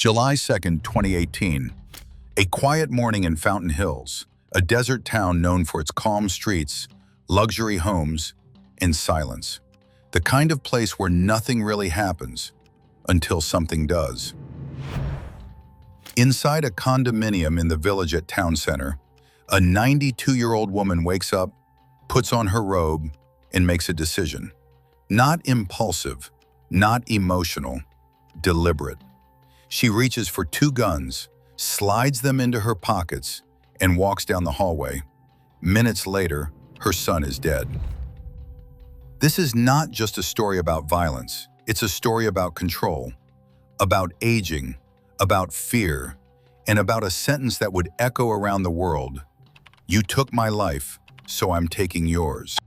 July 2nd, 2018. A quiet morning in Fountain Hills, a desert town known for its calm streets, luxury homes, and silence. The kind of place where nothing really happens until something does. Inside a condominium in the village at town center, a 92-year-old woman wakes up, puts on her robe, and makes a decision. Not impulsive, not emotional, deliberate. She reaches for two guns, slides them into her pockets, and walks down the hallway. Minutes later, her son is dead. This is not just a story about violence. It's a story about control, about aging, about fear, and about a sentence that would echo around the world. You took my life, so I'm taking yours.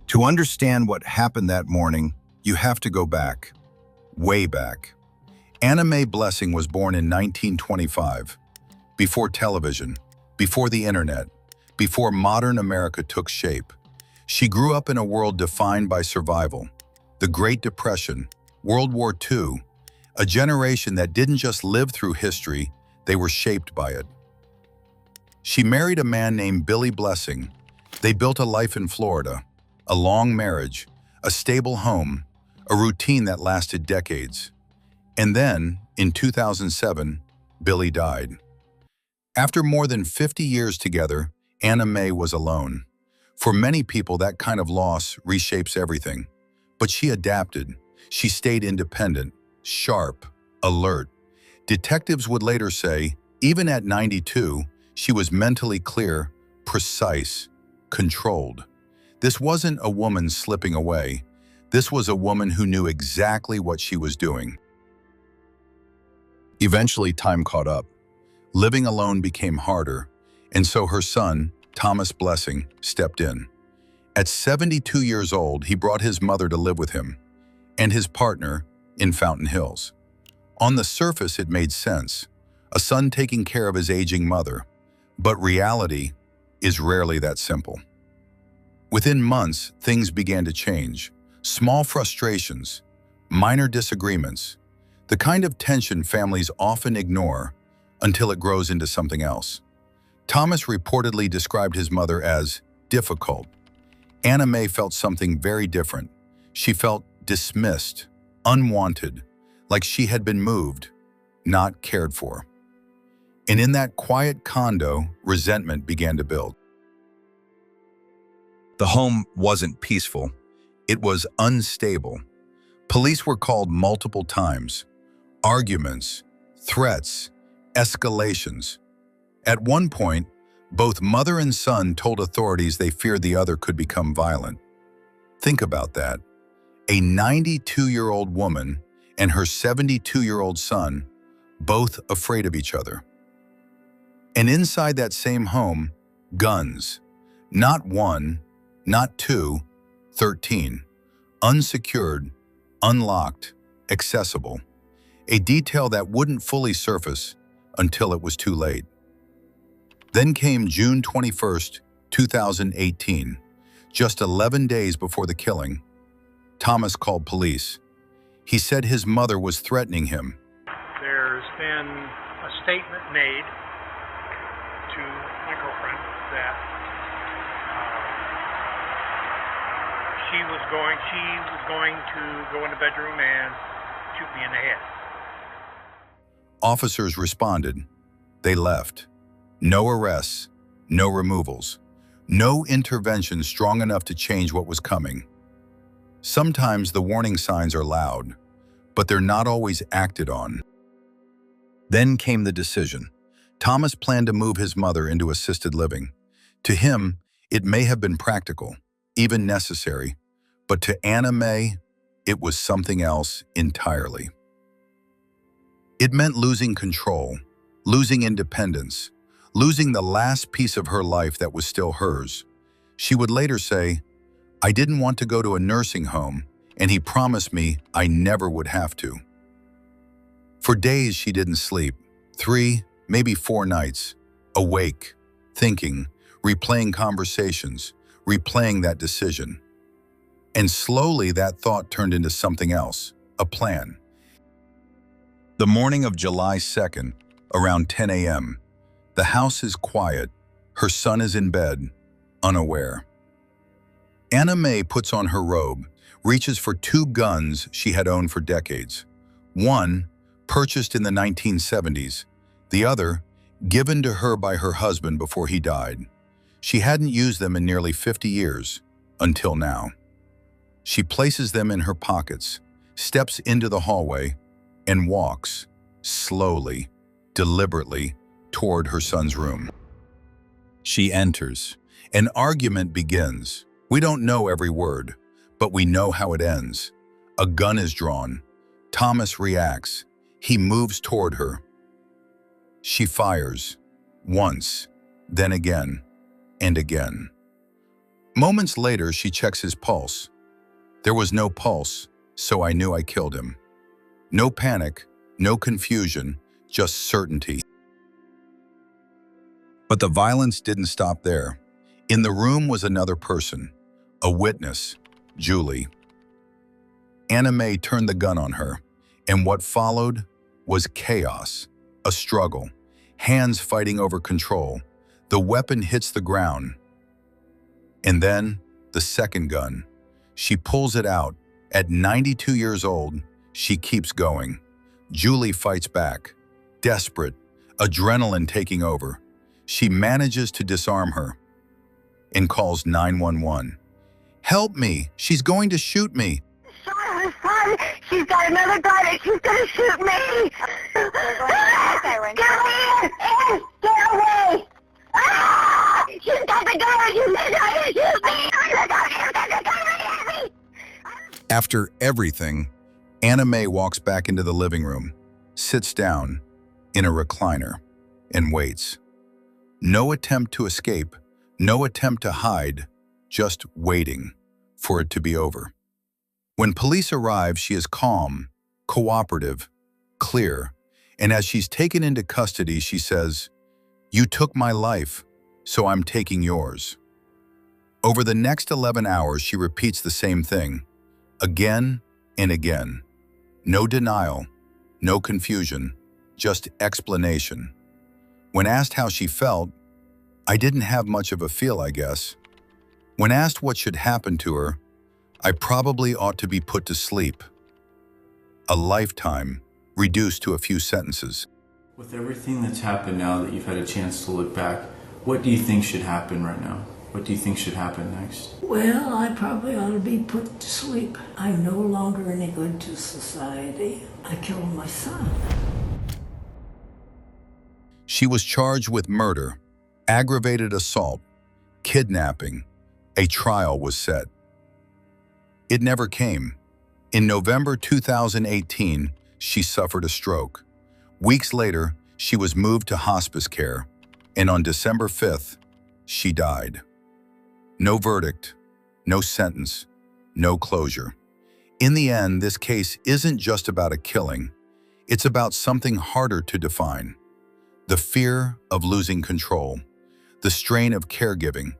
To understand what happened that morning, you have to go back, way back. Anna Mae Blessing was born in 1925, before television, before the internet, before modern America took shape. She grew up in a world defined by survival, the Great Depression, World War II, a generation that didn't just live through history, they were shaped by it. She married a man named Billy Blessing. They built a life in Florida, a long marriage, a stable home, a routine that lasted decades. And then, in 2007, Billy died. After more than 50 years together, Anna Mae was alone. For many people, that kind of loss reshapes everything. But she adapted. She stayed independent, sharp, alert. Detectives would later say, even at 92, she was mentally clear, precise, controlled. This wasn't a woman slipping away. This was a woman who knew exactly what she was doing. Eventually, time caught up. Living alone became harder, and so her son, Thomas Blessing, stepped in. At 72 years old, he brought his mother to live with him, and his partner in Fountain Hills. On the surface, it made sense, a son taking care of his aging mother, but reality is rarely that simple. Within months, things began to change. Small frustrations, minor disagreements, the kind of tension families often ignore until it grows into something else. Thomas reportedly described his mother as difficult. Anna Mae felt something very different. She felt dismissed, unwanted, like she had been moved, not cared for. And in that quiet condo, resentment began to build. The home wasn't peaceful. It was unstable. Police were called multiple times. Arguments, threats, escalations. At one point, both mother and son told authorities they feared the other could become violent. Think about that. A 92-year-old woman and her 72-year-old son, both afraid of each other. And inside that same home, guns. Not one, not two, 13. Unsecured, unlocked, accessible. A detail that wouldn't fully surface until it was too late. Then came June 21st, 2018. Just 11 days before the killing, Thomas called police. He said his mother was threatening him. There's been a statement made to my girlfriend that she was going to go in the bedroom and shoot me in the head. Officers responded. They left. No arrests, no removals, no intervention strong enough to change what was coming. Sometimes the warning signs are loud, but they're not always acted on. Then came the decision. Thomas planned to move his mother into assisted living. To him, it may have been practical, even necessary, but to Anna Mae, it was something else entirely. It meant losing control, losing independence, losing the last piece of her life that was still hers. She would later say, "I didn't want to go to a nursing home, and he promised me I never would have to." For days she didn't sleep, 3, maybe 4 nights, awake, thinking, replaying conversations, replaying that decision. And slowly that thought turned into something else, a plan. The morning of July 2nd, around 10 a.m., the house is quiet. Her son is in bed, unaware. Anna Mae puts on her robe, reaches for two guns she had owned for decades. One, purchased in the 1970s, the other, given to her by her husband before he died. She hadn't used them in nearly 50 years, until now. She places them in her pockets, steps into the hallway, and walks, slowly, deliberately, toward her son's room. She enters. An argument begins. We don't know every word, but we know how it ends. A gun is drawn. Thomas reacts. He moves toward her. She fires, once, then again, and again. Moments later, she checks his pulse. There was no pulse, so I knew I killed him. No panic, no confusion, just certainty. But the violence didn't stop there. In the room was another person, a witness, Julie. Anna Mae turned the gun on her, and what followed was chaos, a struggle, hands fighting over control. The weapon hits the ground. And then, the second gun. She pulls it out. At 92 years old, she keeps going. Julie fights back, desperate, adrenaline taking over. She manages to disarm her and calls 911. "Help me! She's going to shoot me!" Son, she's got another gun and she's gonna shoot me! Get away! Get away! Ah! She's got the gun! She's gonna shoot me! She's got the gun at me! After everything, Anna Mae walks back into the living room, sits down in a recliner, and waits. No attempt to escape, no attempt to hide, just waiting for it to be over. When police arrive, she is calm, cooperative, clear, and as she's taken into custody, she says, "You took my life, so I'm taking yours." Over the next 11 hours, she repeats the same thing, again and again. No denial, no confusion, just explanation. When asked how she felt, "I didn't have much of a feel, I guess." When asked what should happen to her, "I probably ought to be put to sleep." A lifetime reduced to a few sentences. With everything that's happened now that you've had a chance to look back, what do you think should happen right now? What do you think should happen next? Well, I probably ought to be put to sleep. I'm no longer any good to society. I killed my son. She was charged with murder, aggravated assault, kidnapping. A trial was set. It never came. In November 2018, she suffered a stroke. Weeks later, she was moved to hospice care, and on December 5th, she died. No verdict, no sentence, no closure. In the end, this case isn't just about a killing. It's about something harder to define. The fear of losing control, the strain of caregiving,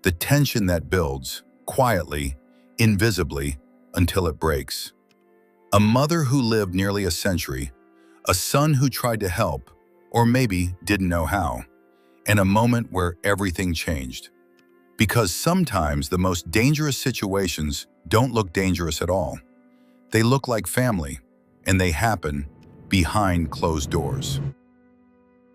the tension that builds, quietly, invisibly, until it breaks. A mother who lived nearly a century, a son who tried to help, or maybe didn't know how, and a moment where everything changed. Because sometimes the most dangerous situations don't look dangerous at all. They look like family, and they happen behind closed doors.